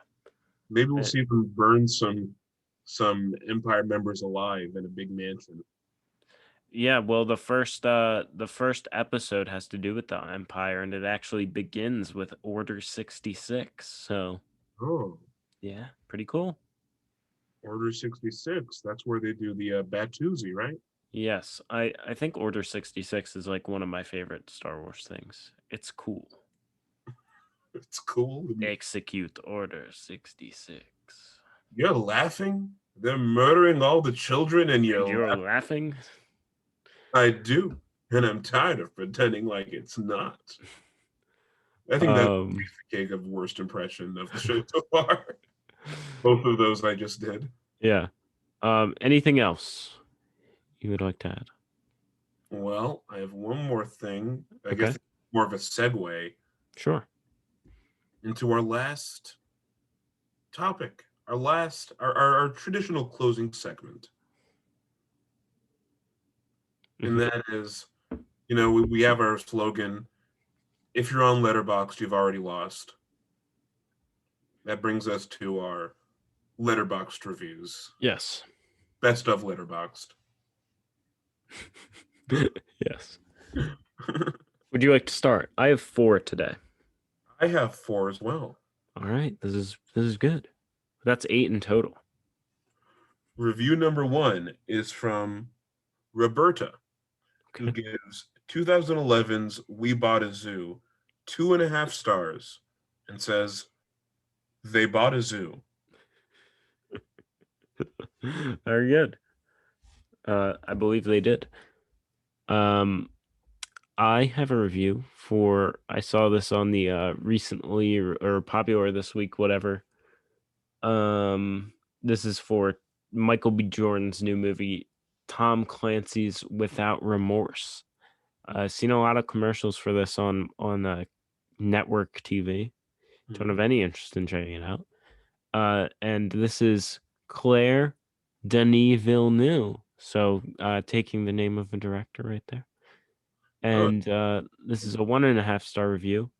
Maybe we'll Uh, see them burn some Empire members alive in a big mansion. Yeah, well, the first episode has to do with the Empire, and it actually begins with Order 66. So Oh, yeah, pretty cool. Order 66. That's where they do the Batusi, right? Yes, I think Order 66 is like one of my favorite Star Wars things. It's cool. It's cool. Execute Order 66. You're laughing? They're murdering all the children and And you're you're laughing. laughing? I do. And I'm tired of pretending like it's not. I think that's a Um piece of cake of worst impression of the show so far. Both of those I just did. yeah. Anything else you would like to add? Well, I have one more thing. I guess Okay. it's more of a segue Sure. into our last topic, our traditional closing segment. And Mhm. that is, we have our slogan, if you're on Letterboxd, you've already lost. That brings us to our Letterboxd reviews. Yes. Best of Letterboxd. Yes. Would you like to start? I have 4 today. I have 4 as well. All right. This is good. That's 8 in total. Review number 1 is from Roberta, who Okay. gives 2011's We Bought a Zoo 2.5 stars and says, they bought a zoo. Very good. I believe they did. Um, I have a review for. I saw this on the recently or popular this week, whatever. This is for Michael B. Jordan's new movie, Tom Clancy's Without Remorse. I've seen a lot of commercials for this on network TV. Don't have any interest in checking it out. And this is Claire Denis Villeneuve. So taking the name of a director right there. Oh, And this is a 1.5 star review.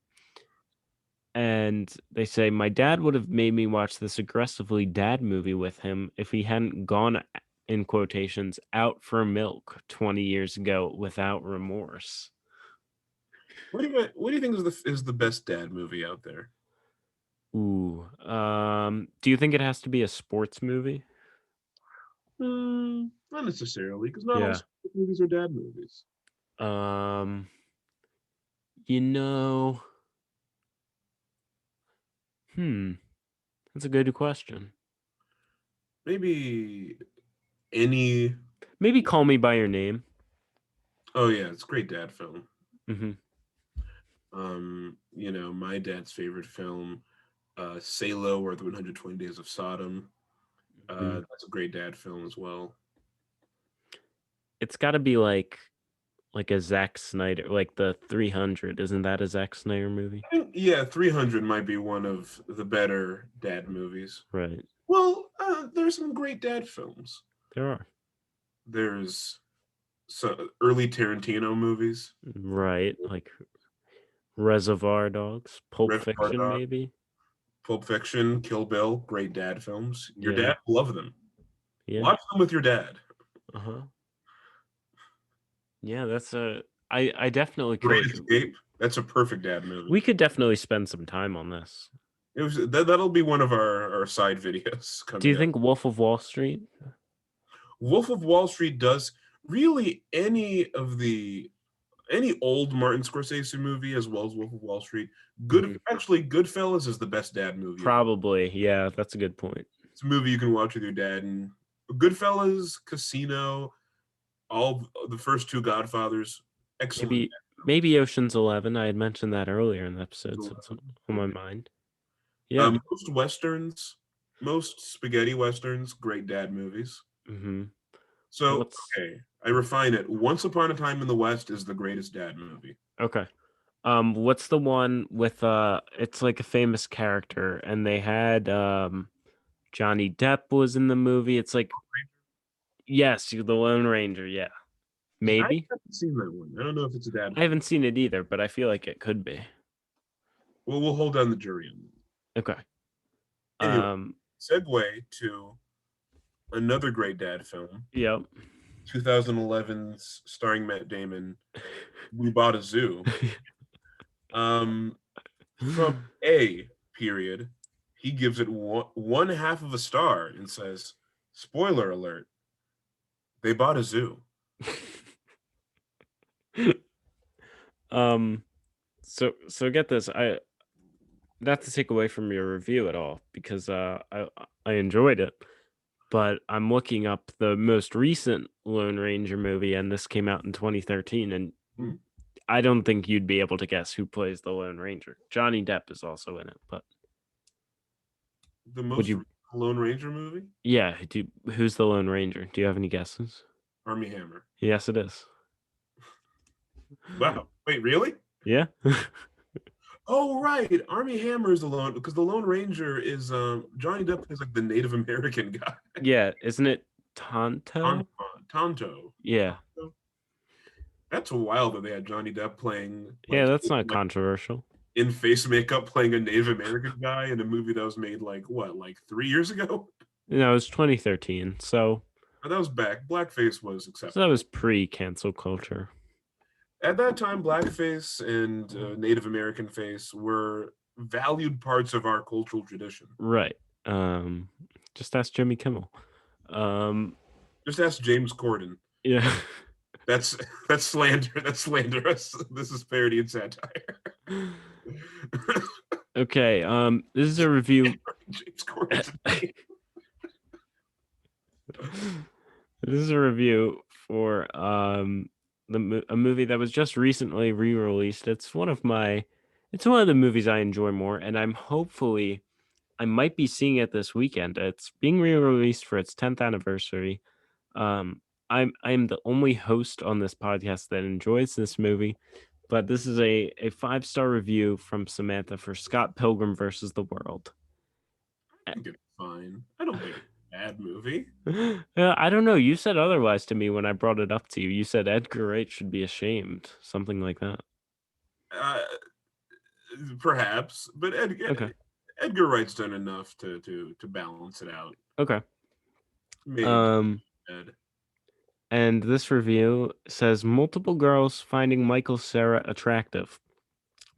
And they say, my dad would have made me watch this aggressively dad movie with him if he hadn't gone, in quotations, out for milk 20 years ago without remorse. what do you think is the best dad movie out there? Ooh. Do you think it has to be a sports movie? Not necessarily, because not all Yeah. sports movies are dad movies. Um, you know, hmm, that's a good question. Maybe any. Maybe Call Me by Your Name. Oh yeah, it's a great dad film. Hmm. My dad's favorite film, Salo or the 120 Days of Sodom. That's a great dad film as well. It's got to be like a Zack Snyder, like the 300. Isn't that a Zack Snyder movie? I think, yeah, 300 might be one of the better dad movies. Right. Well, there's some great dad films. There are. There's some early Tarantino movies. Right. Like Reservoir Dogs, Pulp Reservoir Fiction, Dogs, maybe. Pulp Fiction, Kill Bill, great dad films. Your Yeah. dad will love them. Yeah. Watch them with your dad. Uh-huh. Yeah, I definitely Great could. Escape. That's a perfect dad movie. We could definitely spend some time on this. That'll be one of our side videos Do coming you up. think Wolf of Wall Street? Wolf of Wall Street does really any old Martin Scorsese movie as well as Wolf of Wall Street. Mhm. Actually, Goodfellas is the best dad movie of all. Probably. Yeah, that's a good point. It's a movie you can watch with your dad. And Goodfellas, Casino, all the first two Godfathers, excellent. Maybe Ocean's 11. I had mentioned that earlier in the episode, so it's on my Okay. mind. Yeah. Most westerns, most spaghetti westerns, great dad movies. Mm-hmm. So What's okay, I refine it. Once Upon a Time in the West is the greatest dad movie. okay? What's the one with it's like a famous character and they had Johnny Depp was in the movie. It's like yes, you the Lone Ranger, yeah. I Maybe. haven't seen that one. I don't know if it's a dad I film. haven't seen it either, but I feel like it could be. Well, we'll hold down the jury on that. Okay. Anyway, Um, segue to another great dad film, yep. 2011's starring Matt Damon, We Bought a Zoo. Um, from A period, he gives it one half of a star and says, "Spoiler alert: they bought a zoo." um so get this. I not to take away from your review at all because I enjoyed it, but I'm looking up the most recent Lone Ranger movie and this came out in 2013 and Hmm. I don't think you'd be able to guess who plays the Lone Ranger. Johnny Depp is also in it, but The would most you recent Lone Ranger movie, yeah, who's the Lone Ranger? Do you have any guesses? Army Hammer. Yes, it is. Wow, wait, really? Yeah. Oh, right, Army Hammer is the lone because the Lone Ranger is Johnny Depp is like the Native American guy. Yeah, isn't it Tonto? Tonto. Yeah. That's wild that they had Johnny Depp playing Yeah, like that's not controversial. in face makeup playing a Native American guy in a movie that was made like what, like 3 years ago? No, it was 2013. Oh, that was back. Blackface was So that acceptable. was pre-cancel culture. At that time, blackface and Native American face were valued parts of our cultural tradition. Right. Um just ask Jimmy Kimmel. Um Just ask James Corden. yeah. That's that's slander. That's slanderous. This is parody and satire. Okay, this is a review. James Corden's name. This is a review for a movie that was just recently re-released. It's one of the movies I enjoy more and I might be seeing it this weekend. It's being re-released for its 10th anniversary. Um I'm the only host on this podcast that enjoys this movie, but this is a 5-star review from Samantha for Scott Pilgrim versus the World. I think it's fine. I don't think it's a bad movie. I don't know. You said otherwise to me when I brought it up to you. You said Edgar Wright should be ashamed, something like that. Uh, Perhaps, but Okay. Edgar Wright's done enough to balance it out. Okay. Maybe. Um, Ed. and this review says multiple girls finding Michael Cera attractive,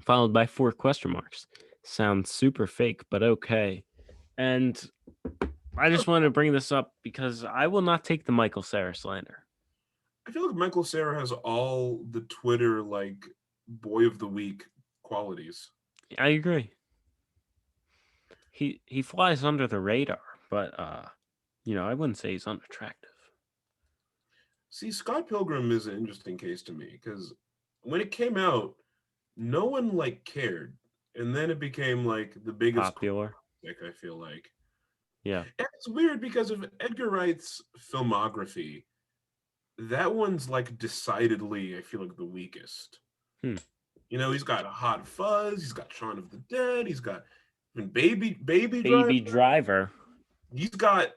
followed by 4 question marks. Sounds super fake, but okay. And I just wanted to bring this up because I will not take the Michael Cera slander. I feel like Michael Cera has all the Twitter like boy of the week qualities. I agree. He flies under the radar, but I wouldn't say he's unattractive. See, Scott Pilgrim is an interesting case to me because when it came out, no one like cared, and then it became like the biggest Popular. classic, I feel like. Yeah. And it's weird because of Edgar Wright's filmography. That one's like decidedly, I feel like the weakest. Hmm. You know, he's got a Hot Fuzz, he's got Shaun of the Dead, he's got even Baby Driver. Baby Driver. He's got,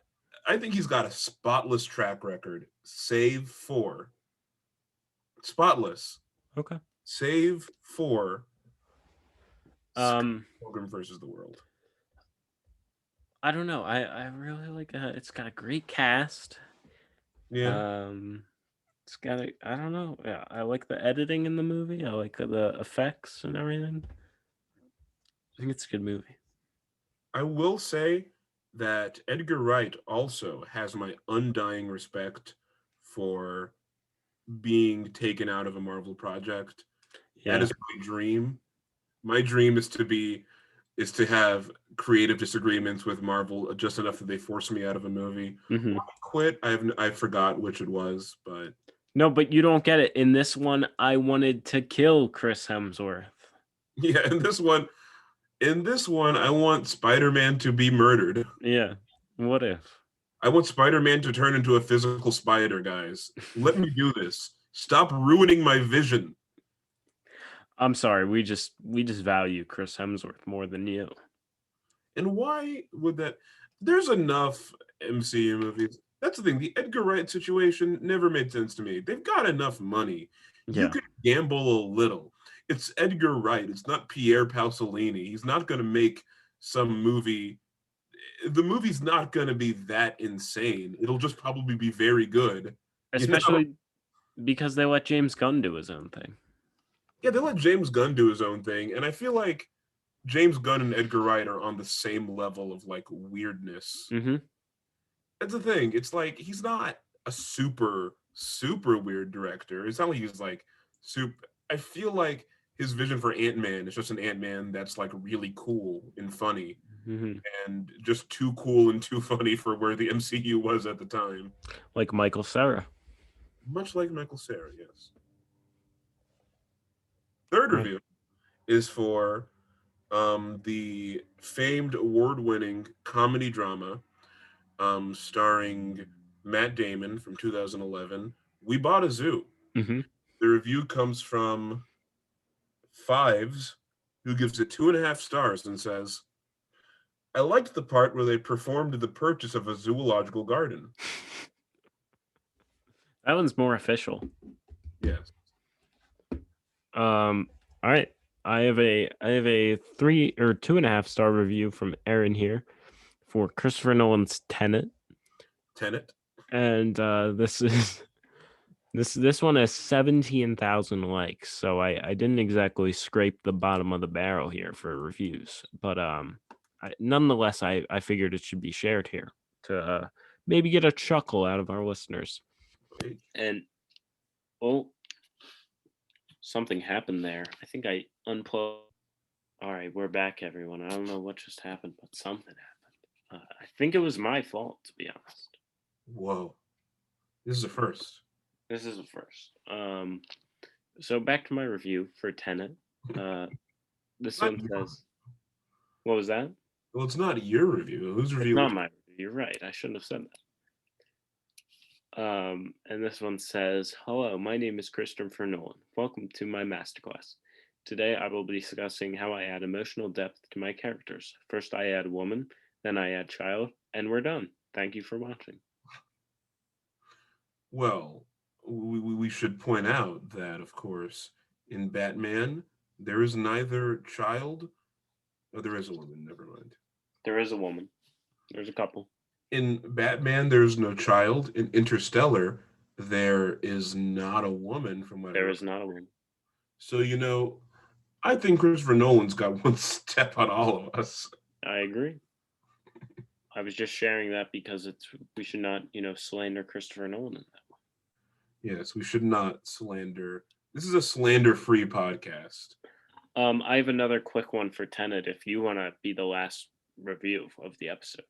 I think he's got a spotless track record, save for spotless, Okay. save for Um, Pilgrim versus the World. I don't know. I really like it's got a great cast. Yeah, It's got I don't know. Yeah, I like the editing in the movie. I like the effects and everything. I think it's a good movie. I will say that Edgar Wright also has my undying respect for being taken out of a Marvel project. That Yeah. is my dream. My dream is to be is to have creative disagreements with Marvel just enough that they force me out of a movie. Hmm. I quit. I forgot which it was, but No, but you don't get it. In this one, I wanted to kill Chris Hemsworth. yeah, in this one, I want Spider-Man to be murdered. Yeah. What if? I want Spider-Man to turn into a physical spider, guys. Let me do this. Stop ruining my vision. I'm sorry. We just value Chris Hemsworth more than you. And why would that? There's enough MCU movies. That's the thing. The Edgar Wright situation never made sense to me. They've got enough money. You Yeah. could gamble a little. It's Edgar Wright. It's not Pierre Pasolini. He's not going to make some movie. The movie's not going to be that insane. It'll just probably be very good. You know? Especially because they let James Gunn do his own thing. Yeah, they let James Gunn do his own thing, and I feel like James Gunn and Edgar Wright are on the same level of like weirdness. Hmm. That's the thing. It's like he's not a super weird director. It's not like he's like super. I feel like his vision for Ant-Man is just an Ant-Man that's like really cool and funny, Hmm. and just too cool and too funny for where the MCU was at the time. Like Michael Cera. Much like Michael Cera, yes. Third Right. review is for the famed award-winning comedy drama starring Matt Damon from 2011. We Bought a Zoo. Hmm. The review comes from Fives, who gives it 2.5 stars and says, I liked the part where they performed the purchase of a zoological garden. That one's more official. Yes. All right. I have a 3 or 2.5 star review from Aaron here for Christopher Nolan's Tenet, Tenet. and this is this one has 17,000 likes, so I didn't exactly scrape the bottom of the barrel here for reviews, but nonetheless I figured it should be shared here to maybe get a chuckle out of our listeners. Right. And oh, something happened there. I think I unplugged. All right, we're back, everyone. I don't know what just happened, but something happened. I think it was my fault, to be honest. Whoa. This is a first. This is a first. So back to my review for Tenet. Uh, this Not one your, says, "What was that?" well, it's not your review. Whose It's review not is my review. You're right. I shouldn't have said that. And this one says, "Hello, my name is Christopher Nolan. Welcome to my masterclass. Today I will be discussing how I add emotional depth to my characters. First I add woman, then I add child, and we're done. Thank you for watching." Well, we should point out that, of course, in Batman, there is neither child. Oh, there is a woman. Never mind. There is a woman. There's a couple. In Batman, there's no child. In Interstellar, there is not a woman, from what I There remember. is not a woman. So, I think Christopher Nolan's got one step on all of us. I agree. I was just sharing that because we should not, slander Christopher Nolan in that Yes, we should not slander. This is a slander-free podcast. one. I have another quick one for Tenet if you want to be the last review of the episode.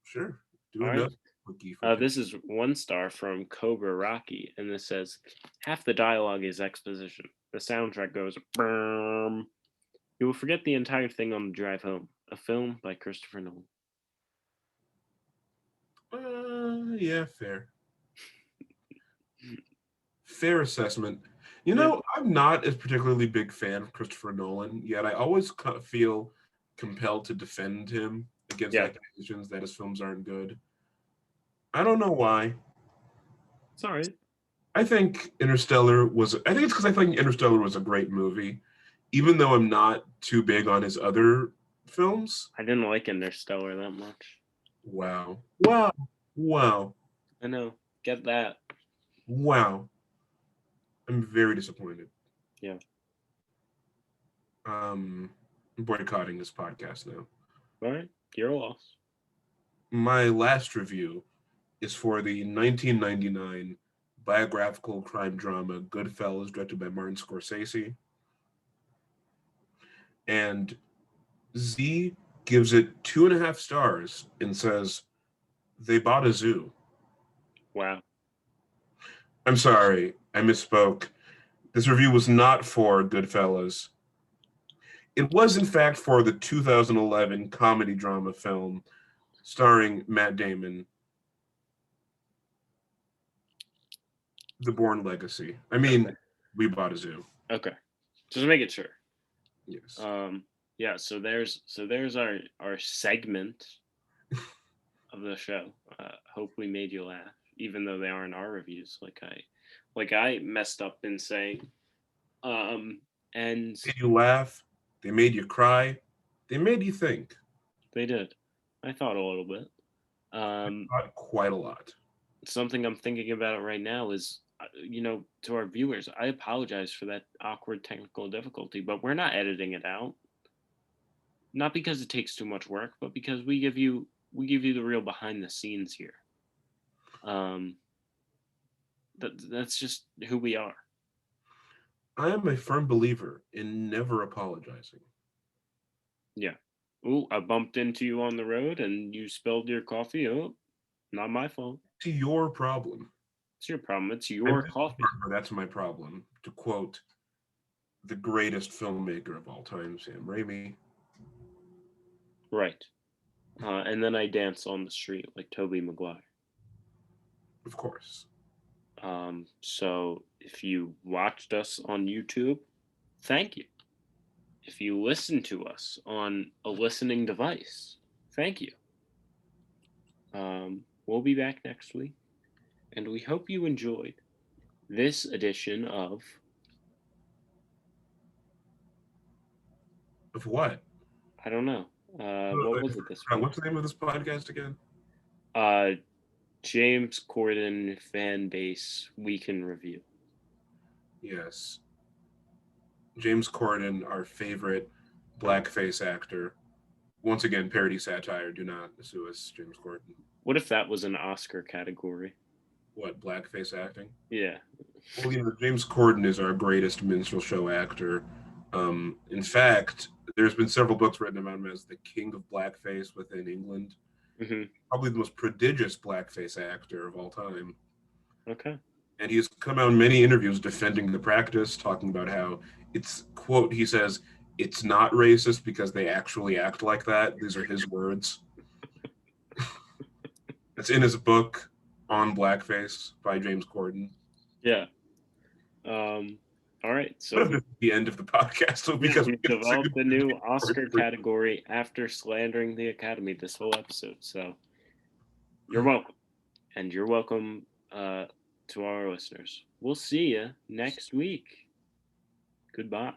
Sure, do All right. another quickie for This is 1 star from Cobra Rocky, and this says half the dialogue is exposition. The soundtrack goes boom. You will forget the entire thing on the drive home. A film by Christopher Nolan. Yeah, fair. Fair assessment. Yeah. I'm not a particularly big fan of Christopher Nolan, yet I always feel compelled to defend him against Yeah. accusations that his films aren't good. I don't know why. It's all right. I think Interstellar was. I think it's because I think Interstellar was a great movie, even though I'm not too big on his other films. I didn't like Interstellar that much. Wow. Wow. Wow. I know. Get that. Wow. I'm very disappointed. Yeah. I'm boycotting this podcast now. All right. You're a loss. My last review is for the 1999 biographical crime drama Goodfellas, directed by Martin Scorsese. And Z gives it 2.5 stars and says they bought a zoo. Wow. I'm sorry, I misspoke. This review was not for Goodfellas. It was, in fact, for the 2011 comedy drama film starring Matt Damon, The Bourne Legacy. I Okay. mean, We Bought a Zoo. Okay. Just make it sure. Yes. Yeah, so there's our segment of the show. Hope we made you laugh, even though they aren't our reviews, like I messed up in saying. And They made you laugh. They made you cry. They made you think. they did. I thought a little bit. Um, Not quite a lot. Something I'm thinking about right now is, to our viewers, I apologize for that awkward technical difficulty, but we're not editing it out. Not because it takes too much work, but because we give you the real behind the scenes here. Um, that's just who we are. I am a firm believer in never apologizing. Yeah. Ooh, I bumped into you on the road and you spilled your coffee. Oh, not my fault. To your problem. It's your problem. It's I'm your just a coffee. partner, that's my problem. To quote the greatest filmmaker of all time, Sam Raimi. Right. And then I dance on the street like Toby Maguire. Of course. So if you watched us on YouTube, thank you. If you listen to us on a listening device, thank you. We'll be back next week, and we hope you enjoyed this edition of, Of what? I don't know, what was it this week? What's the name of this podcast again? Uh, James Corden fan base week in review. Yes. James Corden, our favorite blackface actor. Once again, parody satire. Do not sue us, James Corden. What if that was an Oscar category? What, blackface acting? Yeah. Well, James Corden is our greatest minstrel show actor. In fact, there's been several books written about him as the king of blackface within England. Hmm. Probably the most prodigious blackface actor of all time. Okay. And he's come out in many interviews defending the practice, talking about how it's, quote, he says, it's not racist because they actually act like that. These are his words. It's in his book on blackface by James Corden. Yeah. Um, all right. What So if this is the end of the podcast? So yeah, because we we've get such a developed good a review new for Oscar it. category after slandering the Academy this whole episode. So you're welcome. And you're welcome to our listeners. We'll see you next week. Goodbye.